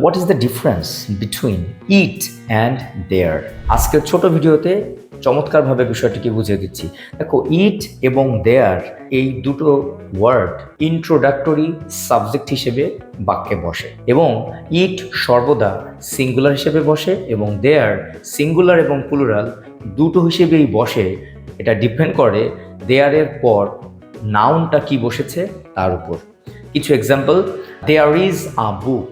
What is the difference between it and there. আজকের ছোট ভিডিওতে চমৎকারভাবে বিষয়টিকে বুঝিয়ে দিচ্ছি। দেখো, ইট এবং দেয়ার এই দুটো ওয়ার্ড ইন্ট্রোডাক্টরি সাবজেক্ট হিসেবে বাক্যে বসে এবং ইট সর্বদা সিঙ্গুলার হিসেবে বসে এবং দেয়ার সিঙ্গুলার এবং প্লুরাল দুটো হিসেবেই বসে। এটা ডিপেন্ড করে দেয়ারের পর নাউনটা কি বসেছে তার উপর। কিছু এক্সাম্পল, দেয়ার ইজ আ বুক।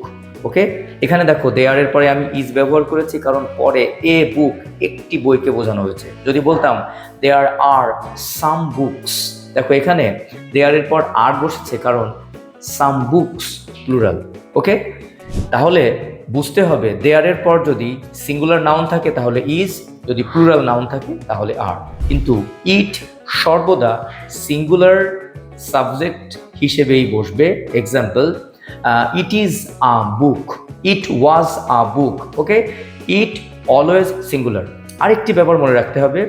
ওকে, এখানে দেখো দেয়ারের পরে আমি ইজ ব্যবহার করেছি কারণ পরে এ বুক একটি বইকে বোঝানো হয়েছে। যদি বলতাম দেয়ার আর সাম বুকস, দেখো এখানে দেয়ারের পর আর বসেছে কারণ সাম বুকস প্লুরাল। ওকে, তাহলে বুঝতে হবে দেয়ারের পর যদি সিঙ্গুলার নাউন থাকে তাহলে ইজ, যদি প্লুরাল নাউন থাকে তাহলে আর। কিন্তু ইট সর্বদা সিঙ্গুলার সাবজেক্ট হিসেবেই বসবে। Example, it is a book, it was a book. Okay, it always singular. আরেকটি ব্যাপার মনে রাখতে হবে,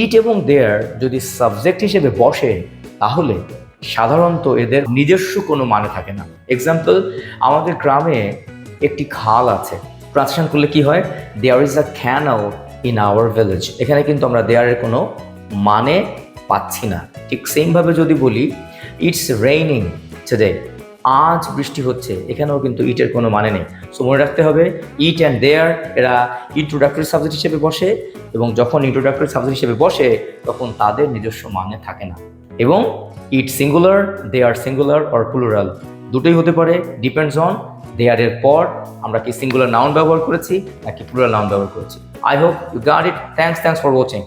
ইট এবং দেয়ার যদি সাবজেক্ট হিসেবে বসে তাহলে সাধারণত এদের নিজস্ব কোনো মানে থাকে না। এক্সাম্পল, আমাদের গ্রামে একটি খাল আছে। ট্রান্সলেশন করলে কি হয়, there is a canal in our village. এখানে কিন্তু আমরা দেয়ারের কোনো মানে পাচ্ছি না। ঠিক সেমভাবে যদি বলি ইটস রেইনিং টুডে, আজ বৃষ্টি হচ্ছে, এখানেও কিন্তু ইটের কোনো মানে নেই। সো মনে রাখতে হবে ইট অ্যান্ড দেয়ার এরা ইন্ট্রোডাক্টরি সাবজেক্ট হিসেবে বসে এবং যখন ইন্ট্রোডাক্টরি সাবজেক্ট হিসেবে বসে তখন তাদের নিজস্ব মানে থাকে না। এবং it singular, there singular or plural দুটোই হতে পারে, ডিপেন্ডস অন দেয়ারের পর আমরা কি সিঙ্গুলার নাউন ব্যবহার করেছি নাকি প্লুরাল নাউন ব্যবহার করেছি। I hope you got it. Thanks for watching.